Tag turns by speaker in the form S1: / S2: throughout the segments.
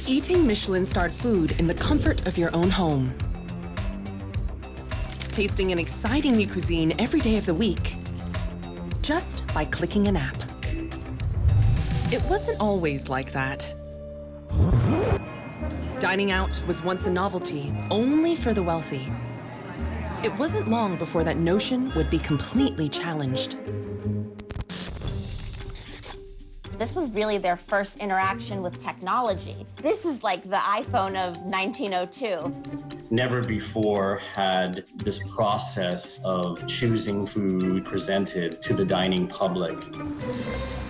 S1: Eating Michelin-starred food in the comfort of your own home. Tasting an exciting new cuisine every day of the week, just by clicking an app. It wasn't always like that. Dining out was once a novelty, only for the wealthy. It wasn't long before that notion would be completely challenged.
S2: This was really their first interaction with technology. This is like the iPhone of 1902.
S3: Never before had this process of choosing food presented to the dining public.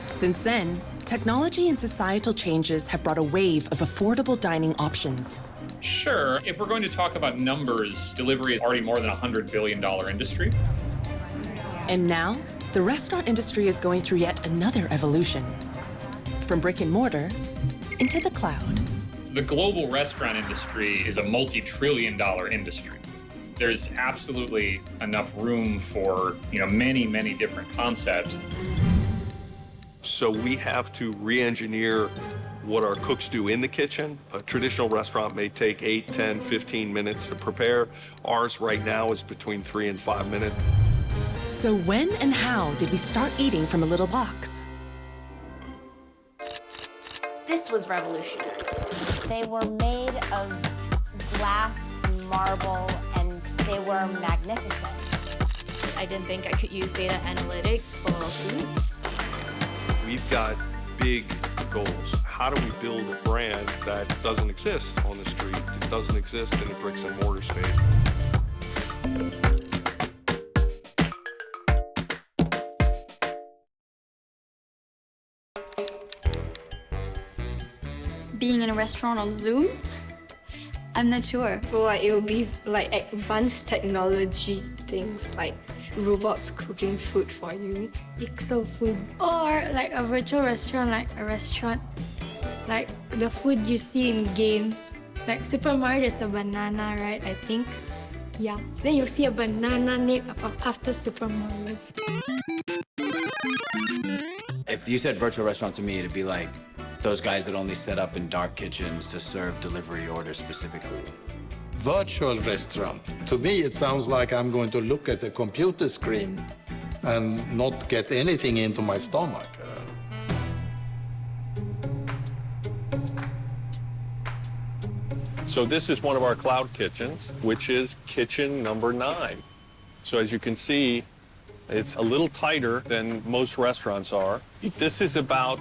S1: Since then, technology and societal changes have brought a wave of affordable dining options.
S4: Sure, if we're going to talk about numbers, delivery is already more than a $100 billion industry.
S1: And now, the restaurant industry is going through yet another evolution. From brick and mortar into the cloud.
S4: The global restaurant industry is a multi-trillion-dollar industry. There's absolutely enough room for, many, many different concepts.
S5: So we have to re-engineer what our cooks do in the kitchen. A traditional restaurant may take 8, 10, 15 minutes to prepare. Ours right now is between 3 and 5 minutes.
S1: So when and how did we start eating from a little box?
S2: This was revolutionary. They were made of glass, marble, and they were magnificent.
S6: I didn't think I could use data analytics for food.
S5: We've got big goals. How do we build a brand that doesn't exist on the street, that doesn't exist in the bricks and mortar space?
S6: Being in a restaurant on Zoom? I'm not sure.
S7: Well, it will be like advanced technology things, like robots cooking food for you.
S8: Pixel food. Or like a virtual restaurant, like a restaurant. Like the food you see in games. Like Super Mario, there's a banana, right? I think. Yeah. Then you'll see a banana named after Super Mario.
S9: If you said virtual restaurant to me, it'd be like those guys that only set up in dark kitchens to serve delivery orders specifically.
S10: Virtual restaurant. To me, it sounds like I'm going to look at a computer screen and not get anything into my stomach.
S5: So this is one of our cloud kitchens, which is kitchen number 9. So as you can see, it's a little tighter than most restaurants are. This is about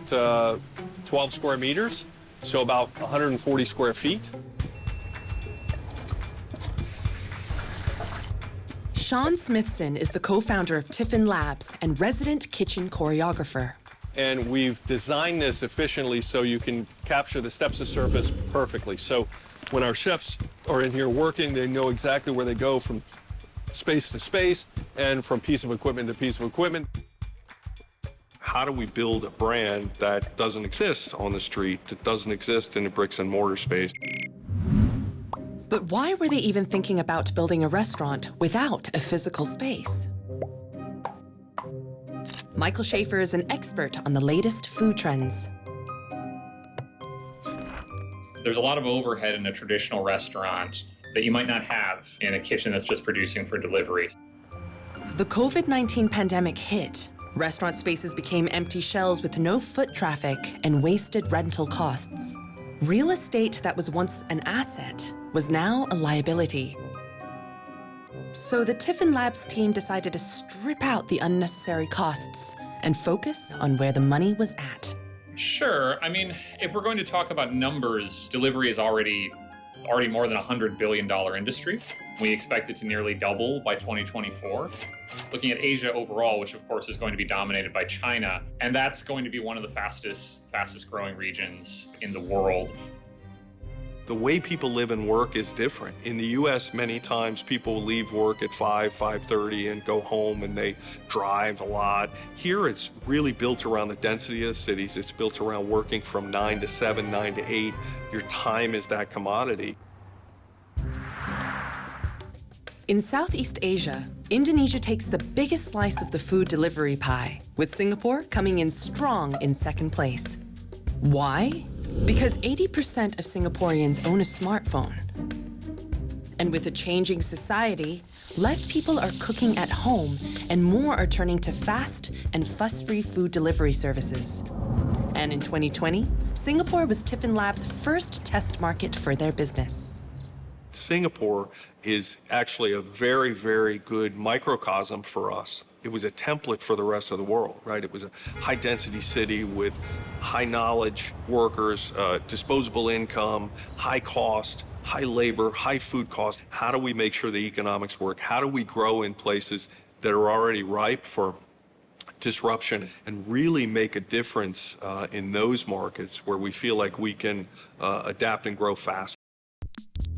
S5: 12 square meters, so about 140 square feet.
S1: Sean Smithson is the co-founder of TiffinLabs and resident kitchen choreographer.
S5: And we've designed this efficiently so you can capture the steps of service perfectly. So when our chefs are in here working, they know exactly where they go from space to space and from piece of equipment to piece of equipment. How do we build a brand that doesn't exist on the street, that doesn't exist in the bricks and mortar space?
S1: But why were they even thinking about building a restaurant without a physical space? Michael Schaefer is an expert on the latest food trends.
S4: There's a lot of overhead in a traditional restaurant that you might not have in a kitchen that's just producing for deliveries.
S1: The COVID-19 pandemic hit. Restaurant spaces became empty shells with no foot traffic and wasted rental costs. Real estate that was once an asset was now a liability. So the TiffinLabs team decided to strip out the unnecessary costs and focus on where the money was at.
S4: Sure. I mean, if we're going to talk about numbers, delivery is already more than a $100 billion industry. We expect it to nearly double by 2024. Looking at Asia overall, which of course is going to be dominated by China, and that's going to be one of the fastest growing regions in the world.
S5: The way people live and work is different. In the US, many times people leave work at 5:30 and go home and they drive a lot. Here it's really built around the density of the cities. It's built around working from 9 to 7, 9 to 8. Your time is that commodity.
S1: In Southeast Asia, Indonesia takes the biggest slice of the food delivery pie, with Singapore coming in strong in second place. Why? Because 80% of Singaporeans own a smartphone. And with a changing society, less people are cooking at home and more are turning to fast and fuss-free food delivery services. And in 2020, Singapore was TiffinLabs' first test market for their business.
S5: Singapore is actually a very, very good microcosm for us. It was a template for the rest of the world, right? It was a high-density city with high-knowledge workers, disposable income, high cost, high labor, high food cost. How do we make sure the economics work? How do we grow in places that are already ripe for disruption and really make a difference in those markets where we feel like we can adapt and grow fast?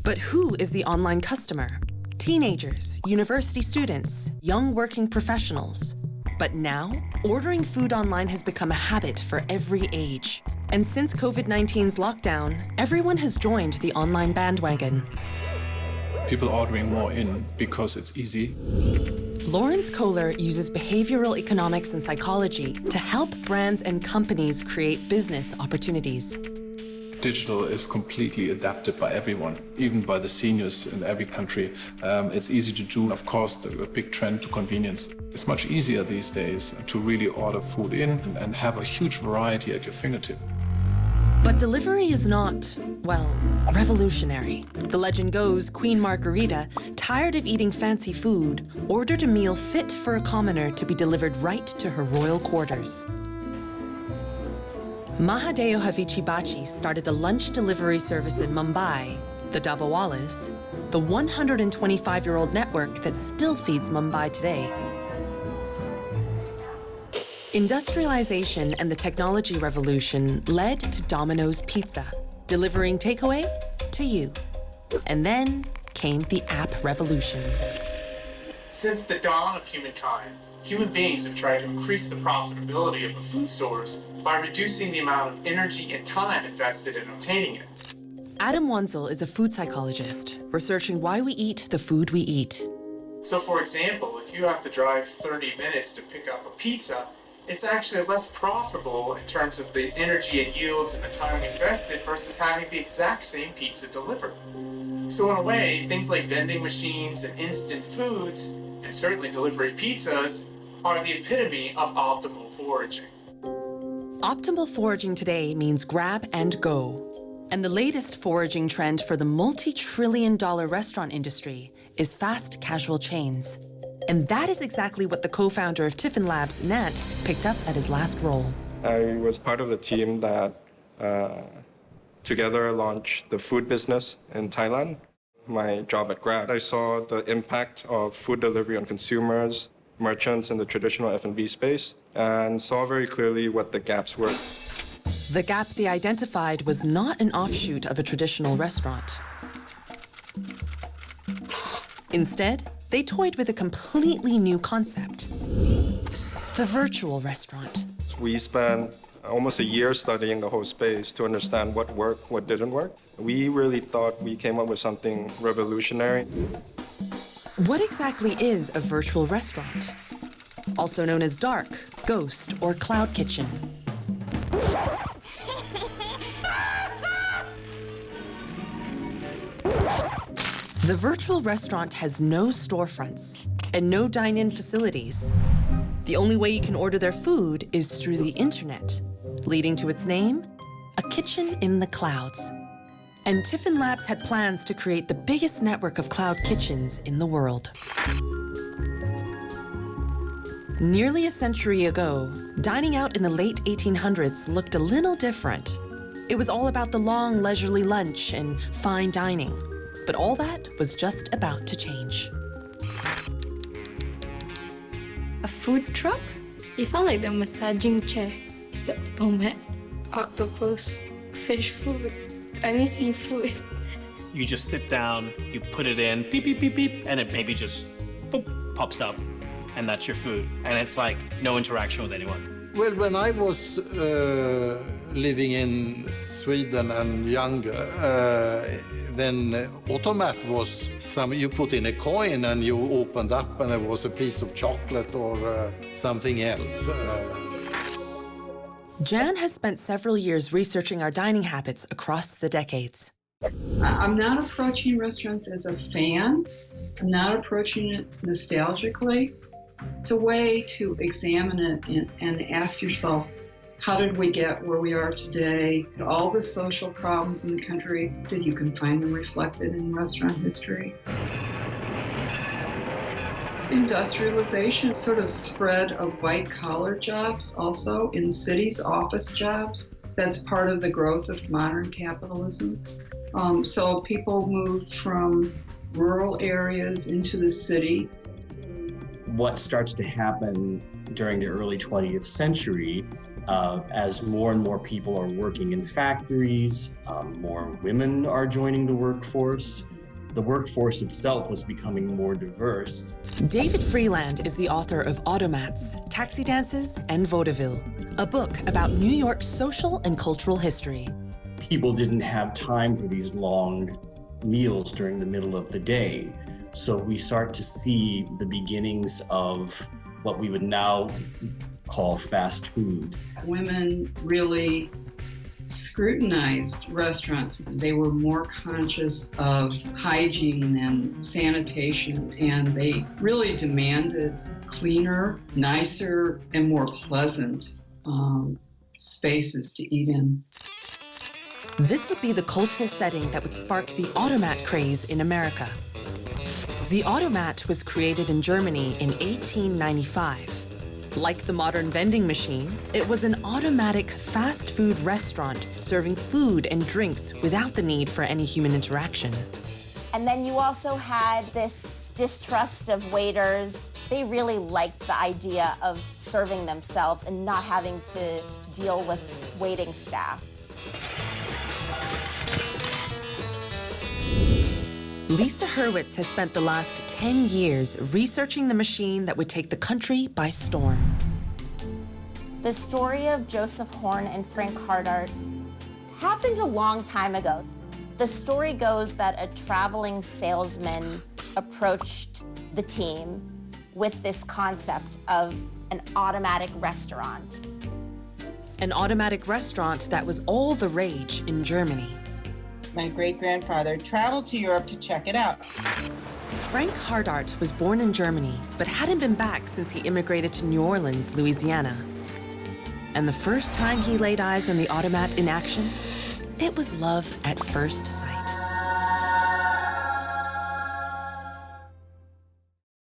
S1: But who is the online customer? Teenagers, university students, young working professionals. But now, ordering food online has become a habit for every age. And since COVID-19's lockdown, everyone has joined the online bandwagon.
S11: People ordering more in because it's easy.
S1: Lawrence Kohler uses behavioral economics and psychology to help brands and companies create business opportunities.
S11: Digital is completely adapted by everyone, even by the seniors in every country. It's easy to do. Of course, a big trend to convenience. It's much easier these days to really order food in and have a huge variety at your fingertip.
S1: But delivery is not, well, revolutionary. The legend goes Queen Margarita, tired of eating fancy food, ordered a meal fit for a commoner to be delivered right to her royal quarters. Mahadeo Havichibachi started a lunch delivery service in Mumbai, the Dabawalas, the 125-year-old network that still feeds Mumbai today. Industrialization and the technology revolution led to Domino's Pizza, delivering takeaway to you. And then came the app revolution.
S12: Since the dawn of humankind, human beings have tried to increase the profitability of a food source by reducing the amount of energy and time invested in obtaining it.
S1: Adam Wenzel is a food psychologist, researching why we eat the food we eat.
S12: So for example, if you have to drive 30 minutes to pick up a pizza, it's actually less profitable in terms of the energy it yields and the time invested versus having the exact same pizza delivered. So in a way, things like vending machines and instant foods, and certainly delivery pizzas, are the epitome of optimal foraging.
S1: Optimal foraging today means grab and go. And the latest foraging trend for the multi-trillion-dollar restaurant industry is fast casual chains. And that is exactly what the co-founder of TiffinLabs, Nat, picked up at his last role.
S13: I was part of the team that together launched the food business in Thailand. My job at Grab, I saw the impact of food delivery on consumers, merchants in the traditional F&B space, and saw very clearly what the gaps were.
S1: The gap they identified was not an offshoot of a traditional restaurant. Instead, they toyed with a completely new concept, the virtual restaurant.
S13: We spent almost a year studying the whole space to understand what worked, what didn't work. We really thought we came up with something revolutionary.
S1: What exactly is a virtual restaurant? Also known as dark, ghost, or cloud kitchen. The virtual restaurant has no storefronts and no dine-in facilities. The only way you can order their food is through the internet, leading to its name, a kitchen in the clouds. And TiffinLabs had plans to create the biggest network of cloud kitchens in the world. Nearly a century ago, dining out in the late 1800s looked a little different. It was all about the long, leisurely lunch and fine dining. But all that was just about to change.
S7: A food truck?
S8: It sounds like the massaging chair. It's the Automat.
S7: Octopus, fish food, seafood.
S14: You just sit down, you put it in, beep, beep, beep, beep, and it maybe just boop, pops up. And that's your food. And it's like no interaction with anyone.
S10: Well, when I was living in Sweden and younger, then Automat was you put in a coin and you opened up and there was a piece of chocolate or something else.
S1: Jan has spent several years researching our dining habits across the decades.
S15: I'm not approaching restaurants as a fan. I'm not approaching it nostalgically. It's a way to examine it and ask yourself, how did we get where we are today? All the social problems in the country, that you can find them reflected in restaurant history. Industrialization sort of spread of white-collar jobs also in cities, office jobs. That's part of the growth of modern capitalism. So people moved from rural areas into the city.
S3: What starts to happen during the early 20th century, as more and more people are working in factories, more women are joining the workforce. The workforce itself was becoming more diverse.
S1: David Freeland is the author of Automats, Taxi Dances, and Vaudeville, a book about New York's social and cultural history.
S3: People didn't have time for these long meals during the middle of the day. So we start to see the beginnings of what we would now call fast food.
S15: Women really scrutinized restaurants. They were more conscious of hygiene and sanitation, and they really demanded cleaner, nicer, and more pleasant spaces to eat in.
S1: This would be the cultural setting that would spark the Automat craze in America. The Automat was created in Germany in 1895. Like the modern vending machine, it was an automatic fast food restaurant serving food and drinks without the need for any human interaction.
S2: And then you also had this distrust of waiters. They really liked the idea of serving themselves and not having to deal with waiting staff.
S1: Lisa Hurwitz has spent the last 10 years researching the machine that would take the country by storm.
S2: The story of Joseph Horn and Frank Hardart happened a long time ago. The story goes that a traveling salesman approached the team with this concept of an automatic restaurant.
S1: An automatic restaurant that was all the rage in Germany.
S16: My great-grandfather traveled to Europe to check it out.
S1: Frank Hardart was born in Germany, but hadn't been back since he immigrated to New Orleans, Louisiana. And the first time he laid eyes on the Automat in action, it was love at first sight.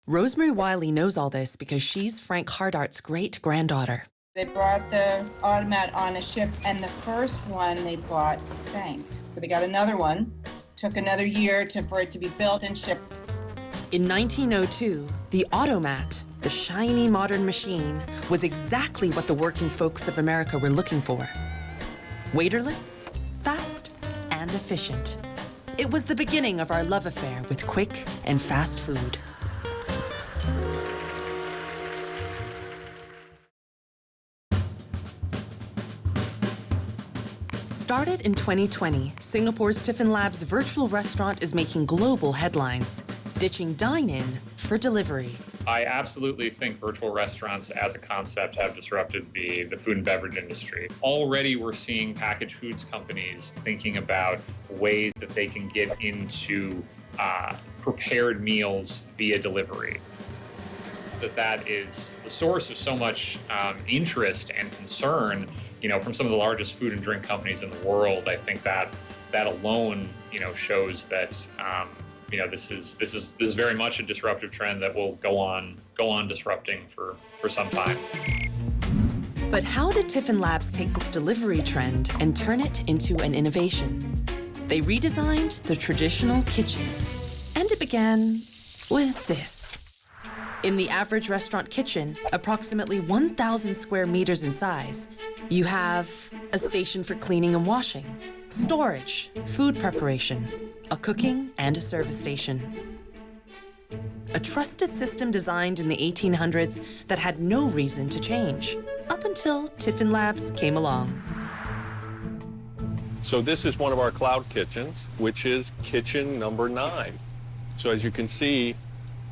S1: Rosemary Wiley knows all this because she's Frank Hardart's great-granddaughter.
S16: They brought the Automat on a ship, and the first one they bought sank. So they got another one. Took another year for it to be built and shipped.
S1: In 1902, the Automat, the shiny modern machine, was exactly what the working folks of America were looking for. Waiterless, fast, and efficient. It was the beginning of our love affair with quick and fast food. Started in 2020, Singapore's TiffinLabs virtual restaurant is making global headlines, ditching dine-in for delivery.
S4: I absolutely think virtual restaurants as a concept have disrupted the food and beverage industry. Already we're seeing packaged foods companies thinking about ways that they can get into prepared meals via delivery. That is the source of so much interest and concern, from some of the largest food and drink companies in the world. I think that alone, shows that this is very much a disruptive trend that will go on disrupting for some time.
S1: But how did TiffinLabs take this delivery trend and turn it into an innovation? They redesigned the traditional kitchen, and it began with this. In the average restaurant kitchen, approximately 1,000 square meters in size, you have a station for cleaning and washing, storage, food preparation, a cooking, and a service station. A trusted system designed in the 1800s that had no reason to change, up until TiffinLabs came along.
S5: So this is one of our cloud kitchens, which is kitchen number 9. So as you can see,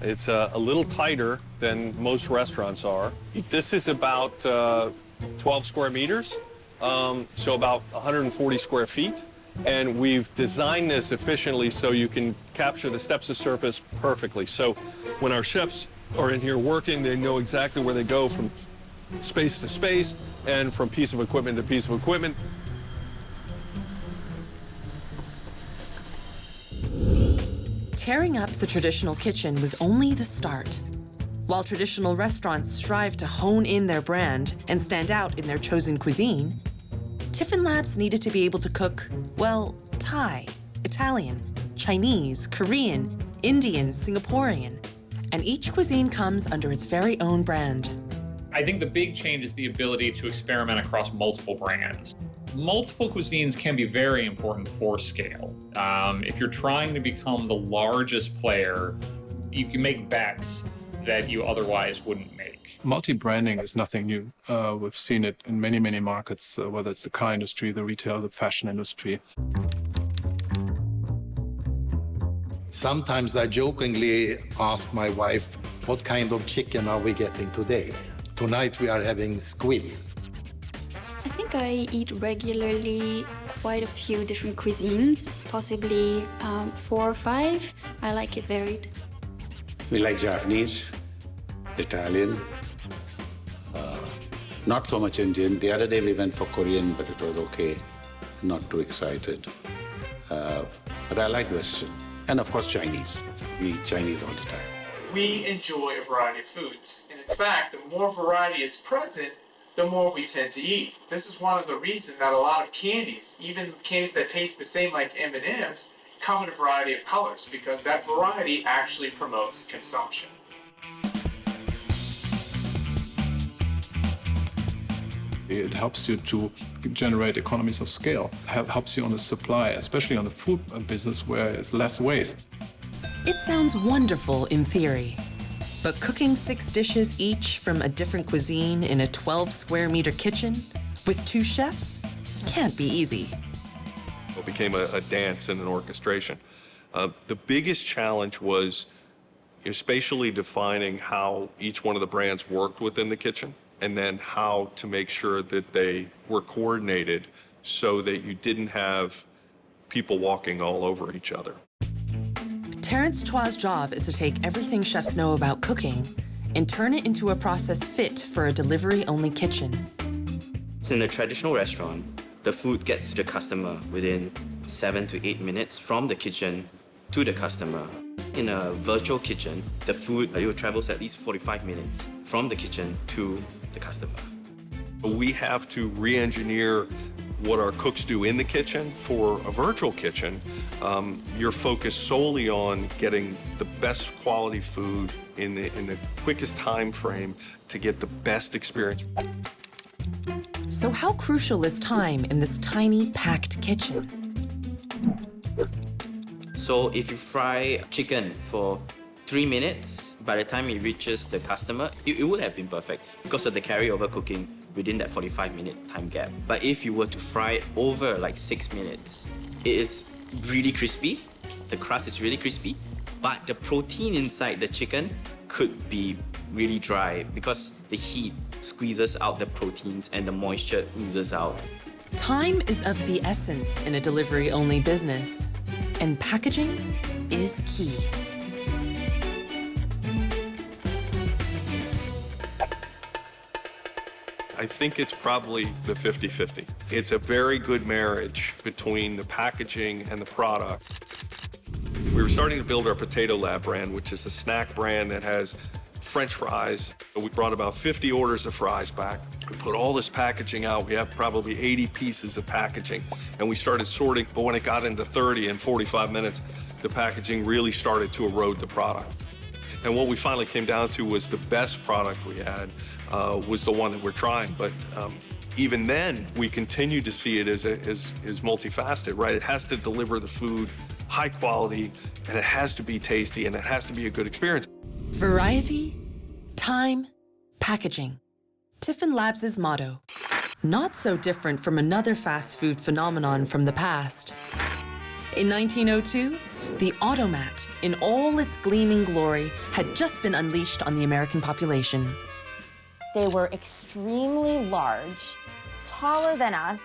S5: it's a little tighter than most restaurants are. This is about 12 square meters, so about 140 square feet. And we've designed this efficiently so you can capture the steps of surface perfectly. So when our chefs are in here working, they know exactly where they go from space to space and from piece of equipment to piece of equipment.
S1: Tearing up the traditional kitchen was only the start. While traditional restaurants strive to hone in their brand and stand out in their chosen cuisine, TiffinLabs needed to be able to cook, well, Thai, Italian, Chinese, Korean, Indian, Singaporean, and each cuisine comes under its very own brand.
S4: I think the big change is the ability to experiment across multiple brands. Multiple cuisines can be very important for scale. If you're trying to become the largest player, you can make bets that you otherwise wouldn't make.
S11: Multi-branding is nothing new. We've seen it in many, many markets, whether it's the car industry, the retail, the fashion industry.
S10: Sometimes I jokingly ask my wife, what kind of chicken are we getting today? Tonight we are having squid.
S17: I think I eat regularly quite a few different cuisines, possibly 4 or 5. I like it varied.
S18: We like Japanese, Italian, not so much Indian. The other day we went for Korean, but it was okay, not too excited. But I like Western. And of course Chinese. We eat Chinese all the time.
S12: We enjoy a variety of foods. And in fact, the more variety is present, the more we tend to eat. This is one of the reasons that a lot of candies, even candies that taste the same like M&Ms, come in a variety of colors, because that variety actually promotes consumption.
S11: It helps you to generate economies of scale. Helps you on the supply, especially on the food business where it's less waste.
S1: It sounds wonderful in theory, but cooking 6 dishes each from a different cuisine in a 12 square meter kitchen with 2 chefs can't be easy.
S5: It became a dance and an orchestration. The biggest challenge was spatially defining how each one of the brands worked within the kitchen, and then how to make sure that they were coordinated so that you didn't have people walking all over each other.
S1: Terrence Chua's job is to take everything chefs know about cooking and turn it into a process fit for a delivery-only kitchen.
S19: So in a traditional restaurant, the food gets to the customer within 7 to 8 minutes from the kitchen to the customer. In a virtual kitchen, the food travels at least 45 minutes from the kitchen to the customer.
S5: We have to re-engineer what our cooks do in the kitchen. For a virtual kitchen, you're focused solely on getting the best quality food in the quickest time frame to get the best experience.
S1: So how crucial is time in this tiny, packed kitchen?
S19: So if you fry chicken for 3 minutes, by the time it reaches the customer, it would have been perfect because of the carryover cooking within that 45-minute time gap. But if you were to fry it over like 6 minutes, it is really crispy. The crust is really crispy, but the protein inside the chicken could be really dry because the heat squeezes out the proteins and the moisture oozes out.
S1: Time is of the essence in a delivery-only business, and packaging is key.
S5: I think it's probably the 50-50. It's a very good marriage between the packaging and the product. We were starting to build our Potato Lab brand, which is a snack brand that has French fries. We brought about 50 orders of fries back. We put all this packaging out. We have probably 80 pieces of packaging, and we started sorting. But when it got into 30 and 45 minutes, the packaging really started to erode the product. And what we finally came down to was the best product we had was the one that we're trying. But even then, we continue to see it as multifaceted, right? It has to deliver the food high quality, and it has to be tasty, and it has to be a good experience.
S1: Variety, time, packaging. TiffinLabs' motto. Not so different from another fast food phenomenon from the past. In 1902, the Automat, in all its gleaming glory, had just been unleashed on the American population.
S2: They were extremely large, taller than us,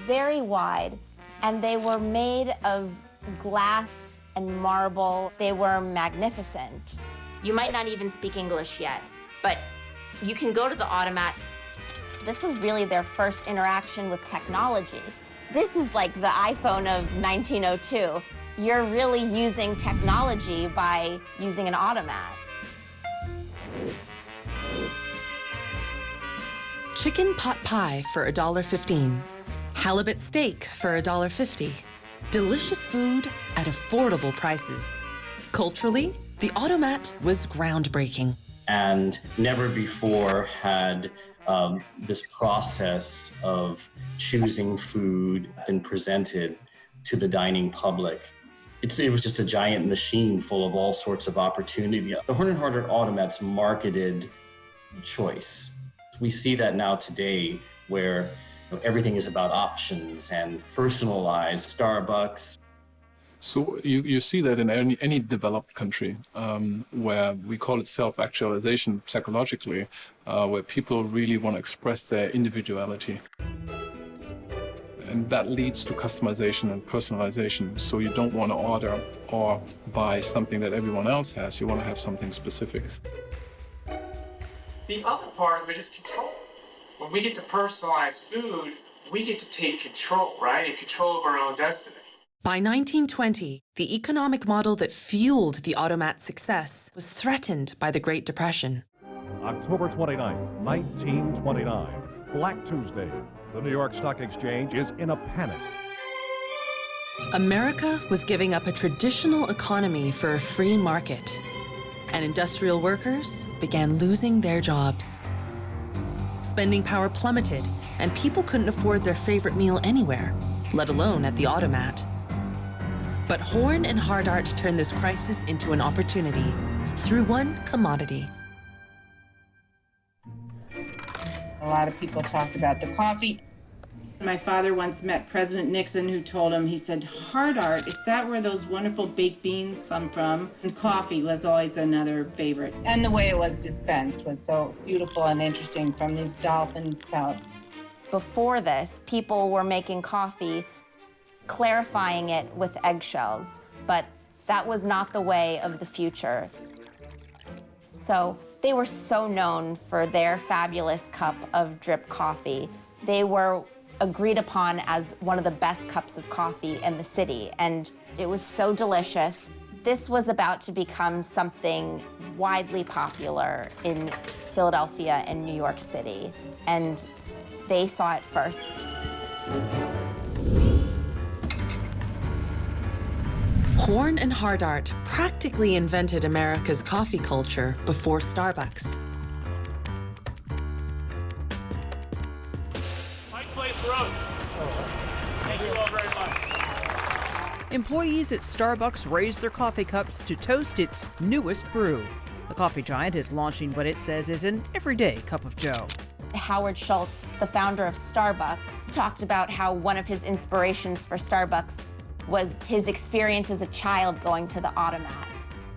S2: very wide, and they were made of glass and marble. They were magnificent.
S20: You might not even speak English yet, but you can go to the Automat.
S2: This was really their first interaction with technology. This is like the iPhone of 1902. You're really using technology by using an Automat.
S1: Chicken pot pie for $1.15. Halibut steak for $1.50. Delicious food at affordable prices. Culturally, the Automat was groundbreaking.
S3: And never before had this process of choosing food been presented to the dining public. It was just a giant machine full of all sorts of opportunity. The Horn Hardart Automat's marketed choice. We see that now today where everything is about options and personalized. Starbucks.
S11: So you see that in any developed country where we call it self-actualization psychologically, where people really want to express their individuality. And that leads to customization and personalization. So you don't want to order or buy something that everyone else has. You want to have something specific.
S12: The other part of it is control. When we get to personalize food, we get to take control, right? And control of our own destiny.
S1: By 1920, the economic model that fueled the Automat's success was threatened by the Great Depression.
S21: October 29, 1929, Black Tuesday. The New York Stock Exchange is in a panic.
S1: America was giving up a traditional economy for a free market, and industrial workers began losing their jobs. Spending power plummeted, and people couldn't afford their favorite meal anywhere, let alone at the Automat. But Horn and Hardart turned this crisis into an opportunity through one commodity.
S16: A lot of people talk about the coffee. My father once met President Nixon, who told him, he said, Hardart, is that where those wonderful baked beans come from? And coffee was always another favorite. And the way it was dispensed was so beautiful and interesting from these dolphin spouts.
S2: Before this, people were making coffee, clarifying it with eggshells, but that was not the way of the future. So they were so known for their fabulous cup of drip coffee. They were agreed upon as one of the best cups of coffee in the city, and it was so delicious. This was about to become something widely popular in Philadelphia and New York City, and they saw it first.
S1: Horn and Hardart practically invented America's coffee culture before Starbucks.
S14: Pike Place Roast. Thank you all very much.
S22: Employees at Starbucks raised their coffee cups to toast its newest brew. The coffee giant is launching what it says is an everyday cup of joe.
S2: Howard Schultz, the founder of Starbucks, talked about how one of his inspirations for Starbucks was his experience as a child going to the Automat.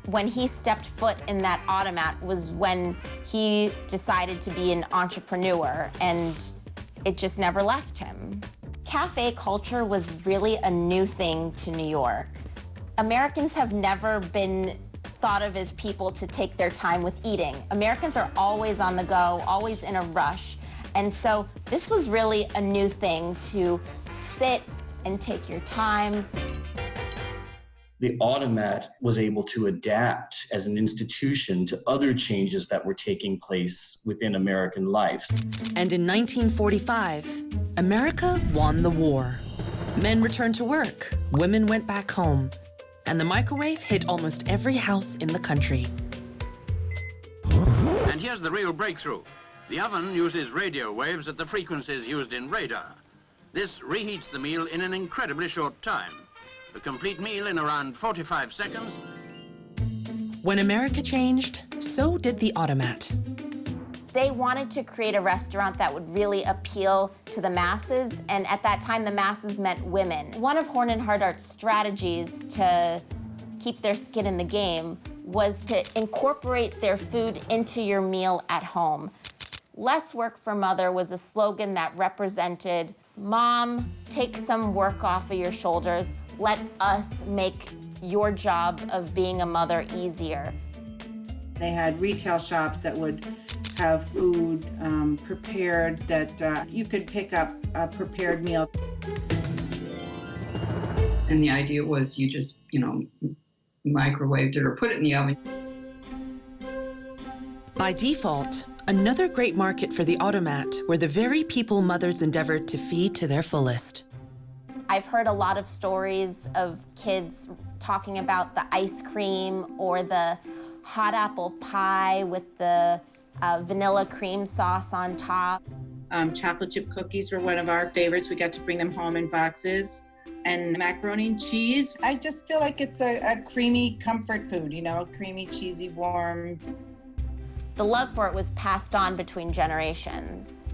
S2: When he stepped foot in that Automat was when he decided to be an entrepreneur, and it just never left him. Cafe culture was really a new thing to New York. Americans have never been thought of as people to take their time with eating. Americans are always on the go, always in a rush. And so this was really a new thing to sit and take your time.
S3: The Automat was able to adapt as an institution to other changes that were taking place within American life.
S1: And in 1945, America won the war. Men returned to work, women went back home, and the microwave hit almost every house in the country.
S23: And here's the real breakthrough. The oven uses radio waves at the frequencies used in radar. This reheats the meal in an incredibly short time. A complete meal in around 45 seconds.
S1: When America changed, so did the Automat.
S2: They wanted to create a restaurant that would really appeal to the masses, and at that time, the masses meant women. One of Horn and Hardart's strategies to keep their skin in the game was to incorporate their food into your meal at home. Less work for mother was a slogan that represented, Mom, take some work off of your shoulders. Let us make your job of being a mother easier.
S16: They had retail shops that would have food prepared that you could pick up a prepared meal.
S15: And the idea was you just, microwaved it or put it in the oven.
S1: By default, another great market for the Automat were the very people mothers endeavored to feed to their fullest.
S2: I've heard a lot of stories of kids talking about the ice cream or the hot apple pie with the vanilla cream sauce on top.
S16: Chocolate chip cookies were one of our favorites. We got to bring them home in boxes. And macaroni and cheese. I just feel like it's a creamy comfort food, creamy, cheesy, warm.
S2: The love for it was passed on between generations.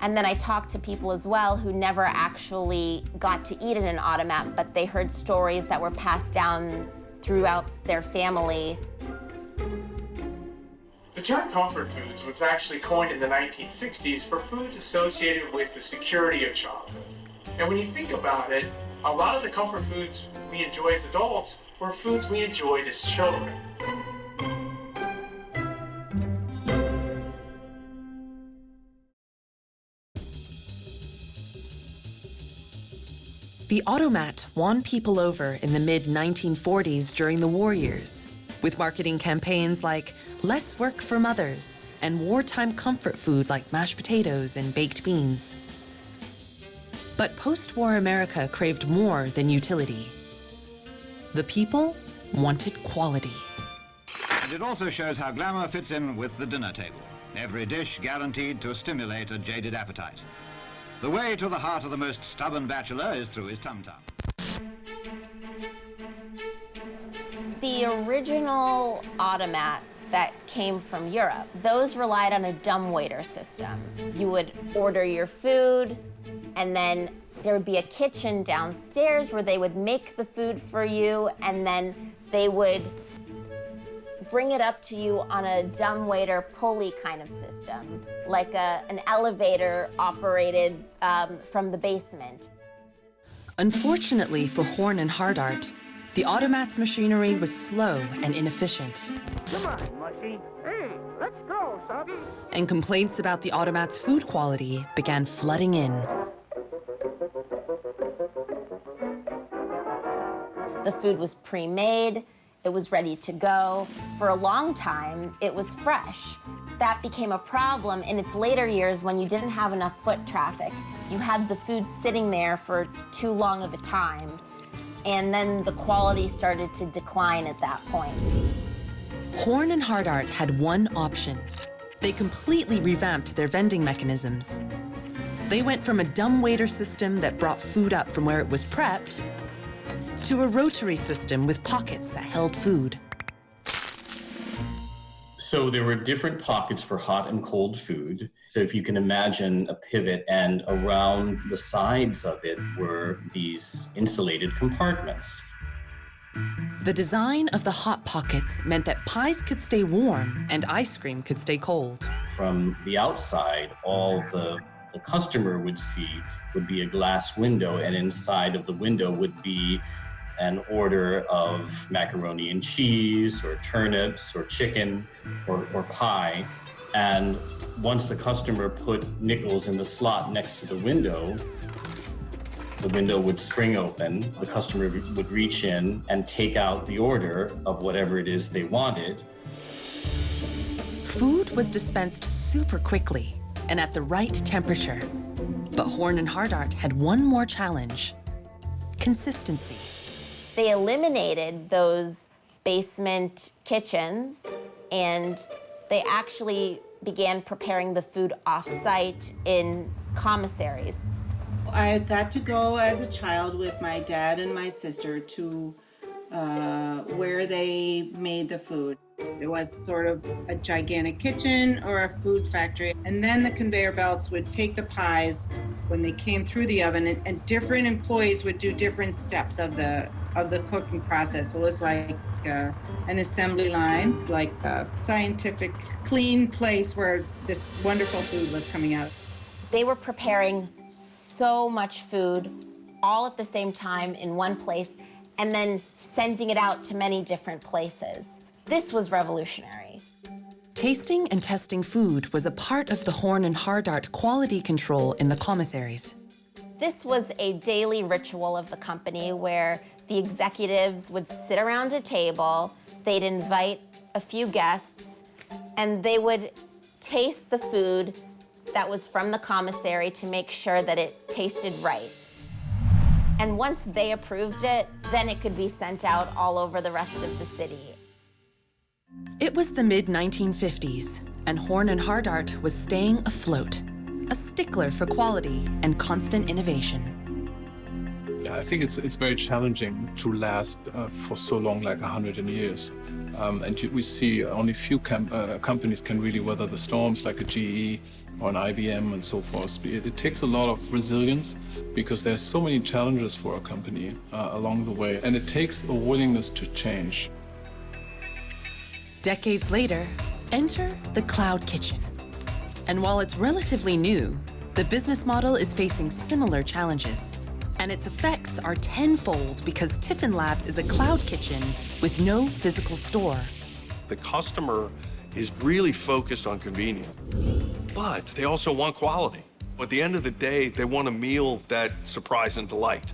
S2: And then I talked to people as well who never actually got to eat in an Automat, but they heard stories that were passed down throughout their family.
S12: The term comfort foods was actually coined in the 1960s for foods associated with the security of childhood. And when you think about it, a lot of the comfort foods we enjoy as adults were foods we enjoyed as children.
S1: The Automat won people over in the mid-1940s during the war years, with marketing campaigns like less work for mothers and wartime comfort food like mashed potatoes and baked beans. But post-war America craved more than utility. The people wanted quality.
S6: And it also shows how glamour fits in with the dinner table. Every dish guaranteed to stimulate a jaded appetite. The way to the heart of the most stubborn bachelor is through his tum-tum.
S2: The original Automats that came from Europe, those relied on a dumbwaiter system. You would order your food, and then there would be a kitchen downstairs where they would make the food for you, and then they would bring it up to you on a dumbwaiter pulley kind of system, like an elevator operated from the basement.
S1: Unfortunately for Horn and Hardart, the Automat's machinery was slow and inefficient.
S9: Come on, Mushy. Hey, let's go, Sobby.
S1: And complaints about the Automat's food quality began flooding in.
S2: The food was pre-made, it was ready to go. For a long time, it was fresh. That became a problem in its later years when you didn't have enough foot traffic. You had the food sitting there for too long of a time, and then the quality started to decline at that point.
S1: Horn and Hardart had one option. They completely revamped their vending mechanisms. They went from a dumbwaiter system that brought food up from where it was prepped to a rotary system with pockets that held food.
S3: So there were different pockets for hot and cold food. So if you can imagine a pivot, and around the sides of it were these insulated compartments.
S1: The design of the hot pockets meant that pies could stay warm and ice cream could stay cold.
S3: From the outside, all the customer would see would be a glass window, and inside of the window would be an order of macaroni and cheese or turnips or chicken or pie. And once the customer put nickels in the slot next to the window would spring open. The customer would reach in and take out the order of whatever it is they wanted.
S1: Food was dispensed super quickly and at the right temperature. But Horn and Hardart had one more challenge: consistency.
S2: They eliminated those basement kitchens, and they actually began preparing the food off-site in commissaries.
S16: I got to go as a child with my dad and my sister to where they made the food. It was sort of a gigantic kitchen or a food factory. And then the conveyor belts would take the pies when they came through the oven, and different employees would do different steps of the cooking process. So it was like an assembly line, like a scientific, clean place where this wonderful food was coming out.
S2: They were preparing so much food all at the same time in one place and then sending it out to many different places. This was revolutionary.
S1: Tasting and testing food was a part of the Horn and Hardart quality control in the commissaries.
S2: This was a daily ritual of the company where the executives would sit around a table, they'd invite a few guests, and they would taste the food that was from the commissary to make sure that it tasted right. And once they approved it, then it could be sent out all over the rest of the city.
S1: It was the mid-1950s, and Horn and Hardart was staying afloat, a stickler for quality and constant innovation.
S11: Yeah, I think it's very challenging to last for so long, like 100 years. We see only few companies can really weather the storms, like a GE or an IBM and so forth. It takes a lot of resilience because there's so many challenges for a company along the way, and it takes a willingness to change.
S1: Decades later, enter the cloud kitchen. And while it's relatively new, the business model is facing similar challenges. And its effects are tenfold because TiffinLabs is a cloud kitchen with no physical store.
S5: The customer is really focused on convenience, but they also want quality. At the end of the day, they want a meal that surprise and delight.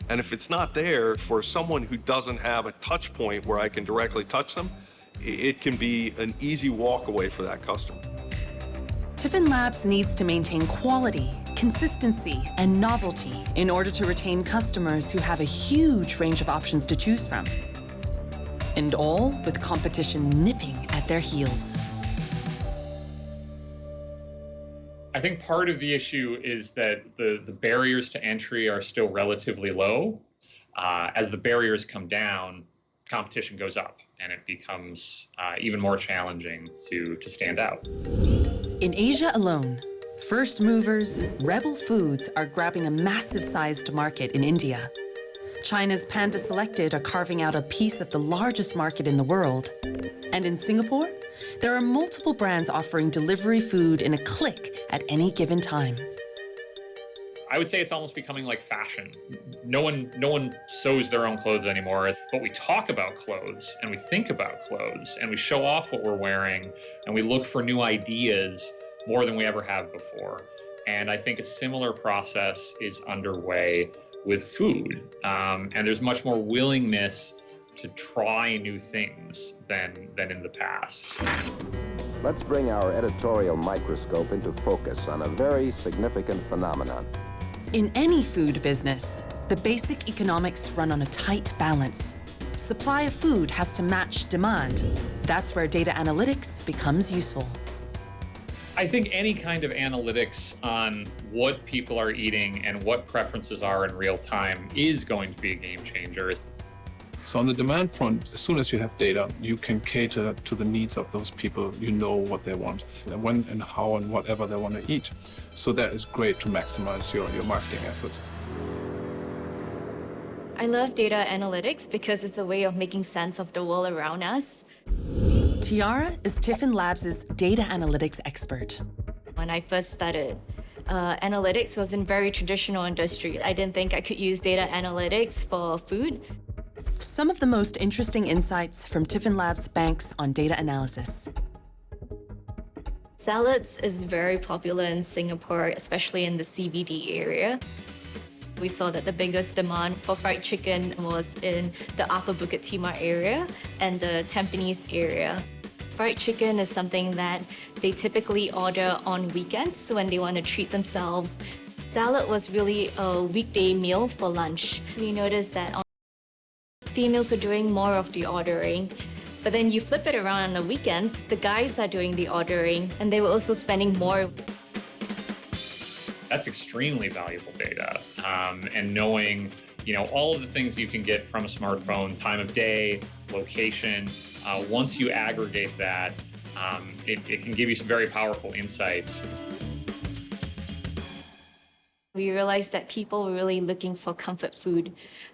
S5: And if it's not there for someone who doesn't have a touch point where I can directly touch them, it can be an easy walk away for that customer.
S1: TiffinLabs needs to maintain quality, consistency, and novelty in order to retain customers who have a huge range of options to choose from. And all with competition nipping at their heels.
S4: I think part of the issue is that the barriers to entry are still relatively low. As the barriers come down, competition goes up, and it becomes even more challenging to stand out.
S1: In Asia alone, first movers, Rebel Foods, are grabbing a massive-sized market in India. China's Panda Selected are carving out a piece of the largest market in the world. And in Singapore, there are multiple brands offering delivery food in a click at any given time.
S4: I would say it's almost becoming like fashion. No one sews their own clothes anymore, but we talk about clothes and we think about clothes and we show off what we're wearing and we look for new ideas more than we ever have before. And I think a similar process is underway with food. And there's much more willingness to try new things than in the past.
S7: Let's bring our editorial microscope into focus on a very significant phenomenon.
S1: In any food business, the basic economics run on a tight balance. Supply of food has to match demand. That's where data analytics becomes useful.
S4: I think any kind of analytics on what people are eating and what preferences are in real time is going to be a game changer.
S11: So on the demand front, as soon as you have data, you can cater to the needs of those people. You know what they want, and when and how and whatever they want to eat. So that is great to maximize your marketing efforts.
S17: I love data analytics because it's a way of making sense of the world around us.
S1: Tiara is TiffinLabs' data analytics expert.
S17: When I first started, analytics was in very traditional industry. I didn't think I could use data analytics for food.
S1: Some of the most interesting insights from TiffinLabs banks on data analysis.
S17: Salads is very popular in Singapore, especially in the CBD area. We saw that the biggest demand for fried chicken was in the Upper Bukit Timah area and the Tampines area. Fried chicken is something that they typically order on weekends when they want to treat themselves. Salad was really a weekday meal for lunch. So we noticed that females were doing more of the ordering. But then you flip it around on the weekends, the guys are doing the ordering, and they were also spending more.
S4: That's extremely valuable data. And knowing, all of the things you can get from a smartphone, time of day, location, once you aggregate that, it can give you some very powerful insights.
S17: We realized that people were really looking for comfort food,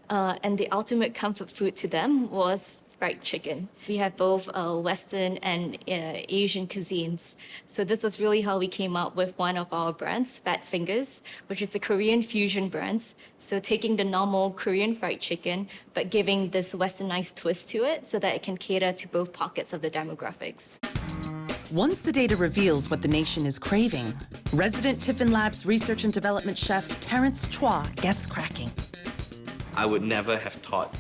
S17: and the ultimate comfort food to them was fried chicken. We have both Western and Asian cuisines. So this was really how we came up with one of our brands, Fat Fingers, which is the Korean fusion brands. So taking the normal Korean fried chicken, but giving this Westernized twist to it so that it can cater to both pockets of the demographics.
S1: Once the data reveals what the nation is craving, resident TiffinLabs research and development chef Terrence Chua gets cracking.
S19: I would never have thought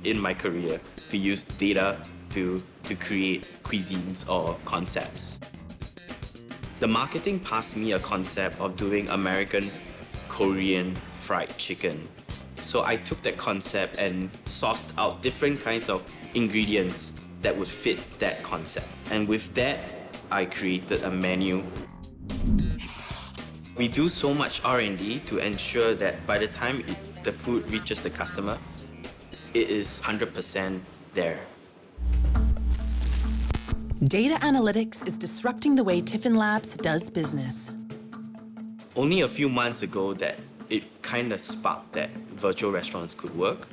S19: in my career to use data to create cuisines or concepts. The marketing passed me a concept of doing American Korean fried chicken. So I took that concept and sourced out different kinds of ingredients that would fit that concept. And with that, I created a menu. We do so much R&D to ensure that by the time the food reaches the customer, it is 100% there.
S1: Data analytics is disrupting the way TiffinLabs does business.
S19: Only a few months ago that it kind of sparked that virtual restaurants could work,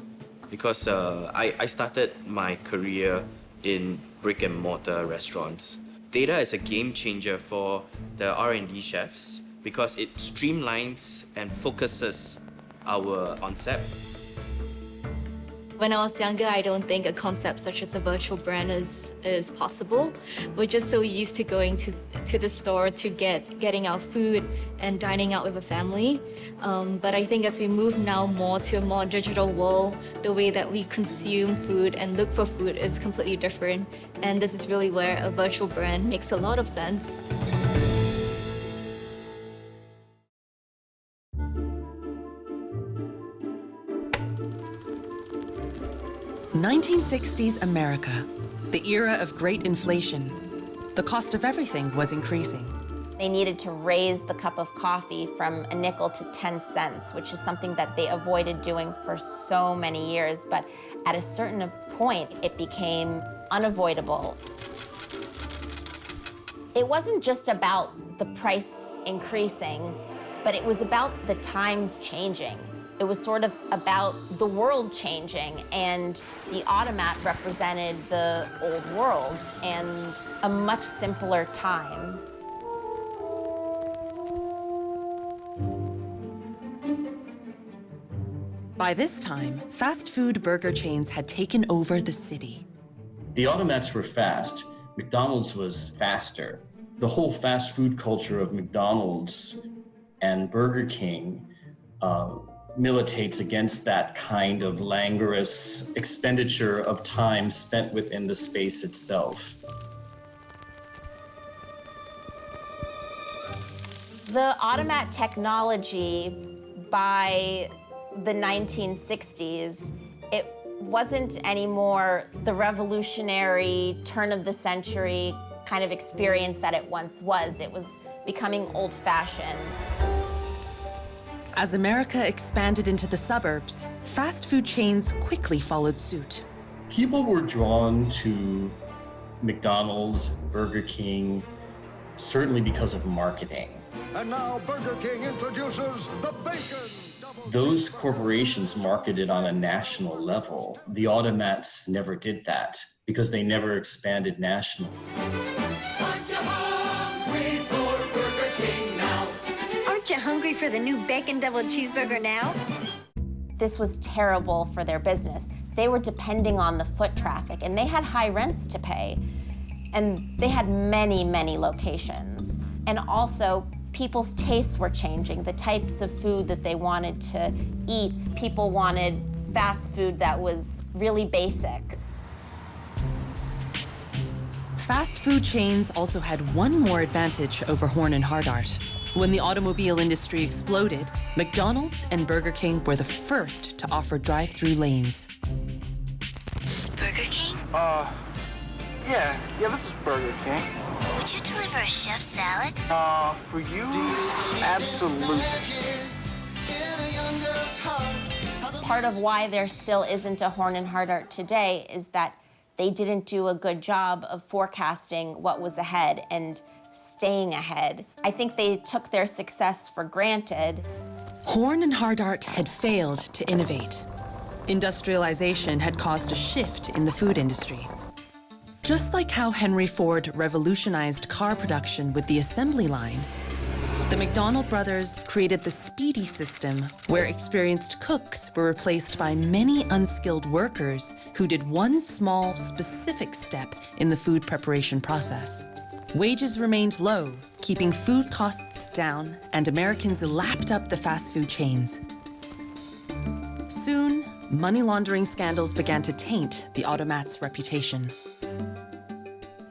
S19: because I started my career in brick and mortar restaurants. Data is a game changer for the R&D chefs because it streamlines and focuses our concept.
S17: When I was younger, I don't think a concept such as a virtual brand is possible. We're just so used to going to the store to getting our food and dining out with a family. But I think as we move now more to a more digital world, the way that we consume food and look for food is completely different. And this is really where a virtual brand makes a lot of sense.
S1: '1960s America, the era of great inflation. The cost of everything was increasing.
S2: They needed to raise the cup of coffee from a nickel to 10 cents, which is something that they avoided doing for so many years. But at a certain point, it became unavoidable. It wasn't just about the price increasing, but it was about the times changing. It was sort of about the world changing, and the Automat represented the old world and a much simpler time.
S1: By this time, fast food burger chains had taken over the city.
S3: The Automats were fast. McDonald's was faster. The whole fast food culture of McDonald's and Burger King militates against that kind of languorous expenditure of time spent within the space itself.
S2: The Automat technology by the 1960s, it wasn't anymore the revolutionary turn of the century kind of experience that it once was. It was becoming old-fashioned.
S1: As America expanded into the suburbs, fast food chains quickly followed suit.
S3: People were drawn to McDonald's and Burger King, certainly because of marketing.
S21: And now Burger King introduces the bacon.
S3: Those corporations marketed on a national level. The Automats never did that because they never expanded nationally.
S8: Aren't you hungry for Burger King now? Aren't you hungry for the new bacon double cheeseburger now?
S2: This was terrible for their business. They were depending on the foot traffic, and they had high rents to pay. And they had many, many locations. And also, people's tastes were changing, the types of food that they wanted to eat. People wanted fast food that was really basic.
S1: Fast food chains also had one more advantage over Horn and Hardart. When the automobile industry exploded, McDonald's and Burger King were the first to offer drive-through lanes.
S10: Burger King?
S9: Yeah, this is Burger King.
S10: Would you deliver a chef salad?
S9: For you? Absolutely.
S2: Part of why there still isn't a Horn and Hardart today is that they didn't do a good job of forecasting what was ahead and staying ahead. I think they took their success for granted.
S1: Horn and Hardart had failed to innovate. Industrialization had caused a shift in the food industry. Just like how Henry Ford revolutionized car production with the assembly line, the McDonald brothers created the Speedy system, where experienced cooks were replaced by many unskilled workers who did one small, specific step in the food preparation process. Wages remained low, keeping food costs down, and Americans lapped up the fast food chains. Soon, money laundering scandals began to taint the Automat's reputation.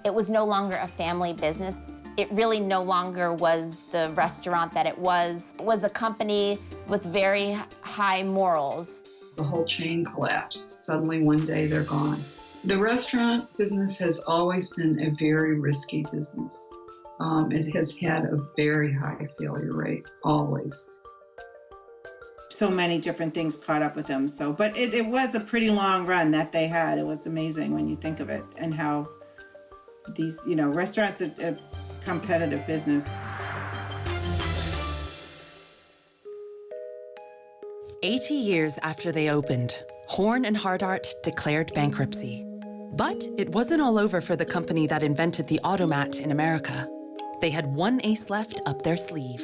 S2: It was no longer a family business. It really no longer was the restaurant that it was. It was a company with very high morals.
S15: The whole chain collapsed. Suddenly one day they're gone. The restaurant business has always been a very risky business. It has had a very high failure rate, always.
S16: So many different things caught up with them. But it was a pretty long run that they had. It was amazing when you think of it, and how these, restaurants are a competitive business.
S1: 80 years after they opened, Horn and Hardart declared bankruptcy. But it wasn't all over for the company that invented the Automat in America. They had one ace left up their sleeve.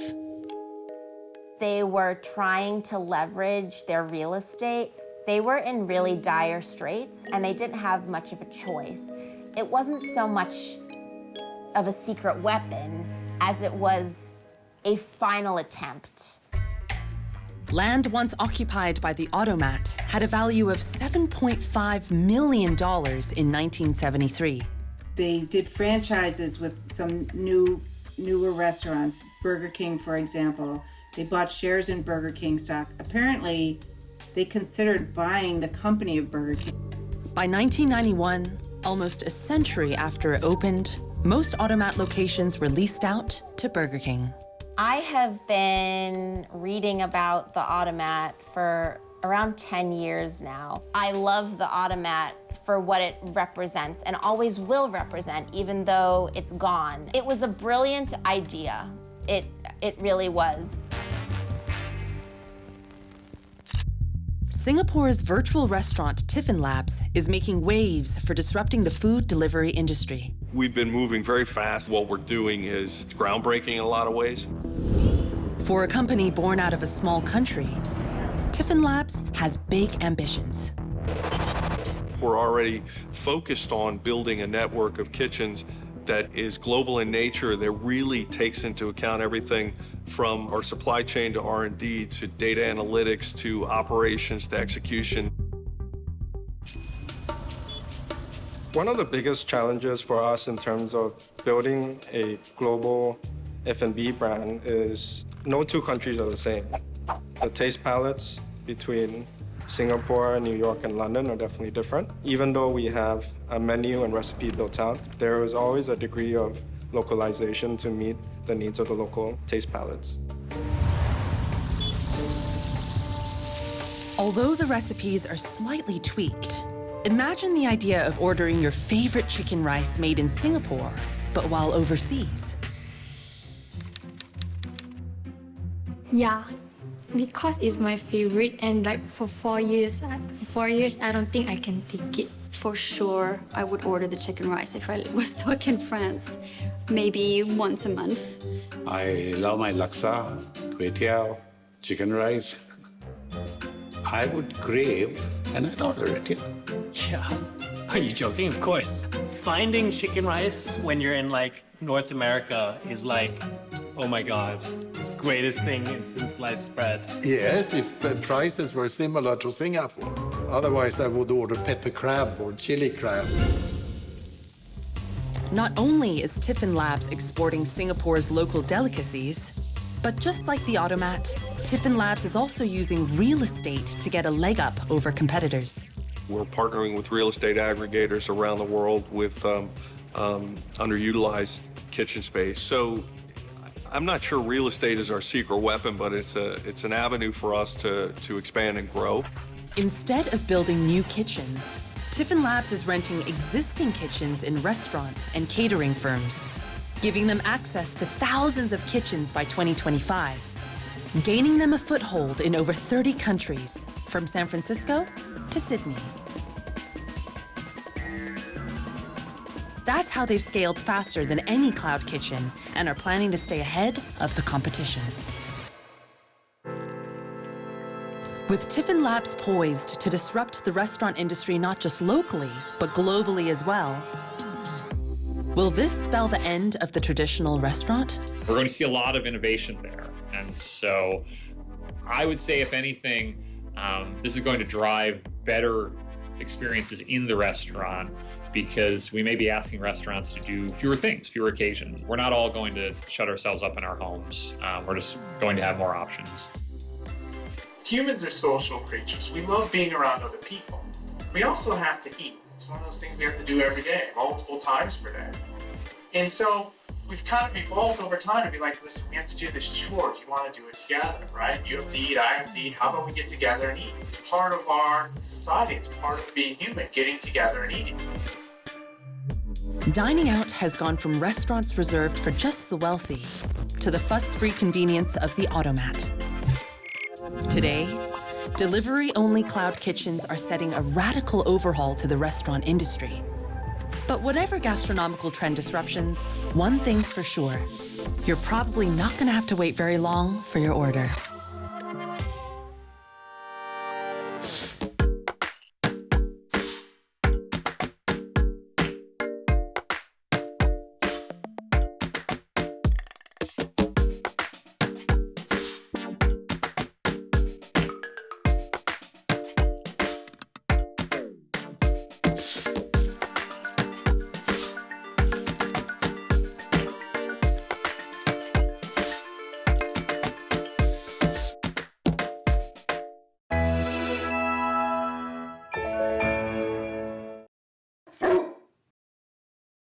S2: They were trying to leverage their real estate. They were in really dire straits, and they didn't have much of a choice. It wasn't so much of a secret weapon as it was a final attempt.
S1: Land once occupied by the Automat had a value of $7.5 million in 1973.
S16: They did franchises with some newer restaurants, Burger King, for example. They bought shares in Burger King stock. Apparently, they considered buying the company of Burger King.
S1: By 1991, almost a century after it opened, most Automat locations were leased out to Burger King.
S2: I have been reading about the Automat for around 10 years now. I love the Automat for what it represents and always will represent, even though it's gone. It was a brilliant idea. It really was.
S1: Singapore's virtual restaurant TiffinLabs is making waves for disrupting the food delivery industry.
S5: We've been moving very fast. What we're doing is groundbreaking in a lot of ways.
S1: For a company born out of a small country, TiffinLabs has big ambitions.
S5: We're already focused on building a network of kitchens that is global in nature, that really takes into account everything from our supply chain to R&D to data analytics to operations to execution.
S13: One of the biggest challenges for us in terms of building a global F&B brand is no two countries are the same. The taste palettes between Singapore, New York, and London are definitely different. Even though we have a menu and recipe built out, there is always a degree of localization to meet the needs of the local taste palettes.
S1: Although the recipes are slightly tweaked, imagine the idea of ordering your favorite chicken rice made in Singapore, but while overseas.
S18: Yeah, because it's my favorite, and like for 4 years, I don't think I can take it.
S20: For sure, I would order the chicken rice if I was stuck in France, maybe once a month.
S24: I love my laksa, kway teow, chicken rice. I would crave and I'd order it, yeah.
S14: Yeah. Are you joking? Of course. Finding chicken rice when you're in like North America is like, oh my God, it's the greatest thing since sliced bread.
S25: Yes, if the prices were similar to Singapore. Otherwise, I would order pepper crab or chili crab.
S1: Not only is TiffinLabs exporting Singapore's local delicacies, but just like the Automat, TiffinLabs is also using real estate to get a leg up over competitors.
S5: We're partnering with real estate aggregators around the world with underutilized kitchen space. So I'm not sure real estate is our secret weapon, but it's an avenue for us to expand and grow.
S1: Instead of building new kitchens, TiffinLabs is renting existing kitchens in restaurants and catering firms, giving them access to thousands of kitchens by 2025, gaining them a foothold in over 30 countries, from San Francisco to Sydney. That's how they've scaled faster than any cloud kitchen and are planning to stay ahead of the competition. With TiffinLabs poised to disrupt the restaurant industry not just locally, but globally as well, will this spell the end of the traditional restaurant?
S4: We're going to see a lot of innovation there. And so I would say, if anything, this is going to drive better experiences in the restaurant, because we may be asking restaurants to do fewer things, fewer occasions. We're not all going to shut ourselves up in our homes. We're just going to have more options.
S6: Humans are social creatures. We love being around other people. We also have to eat. It's one of those things we have to do every day, multiple times per day. And so we've kind of evolved over time to be like, listen, we have to do this chore. You want to do it together, right? You have to eat, I have to eat. How about we get together and eat? It's part of our society. It's part of being human, getting together and eating.
S1: Dining out has gone from restaurants reserved for just the wealthy to the fuss-free convenience of the Automat. Today, delivery-only cloud kitchens are setting a radical overhaul to the restaurant industry. But whatever gastronomical trend disruptions, one thing's for sure, you're probably not going to have to wait very long for your order.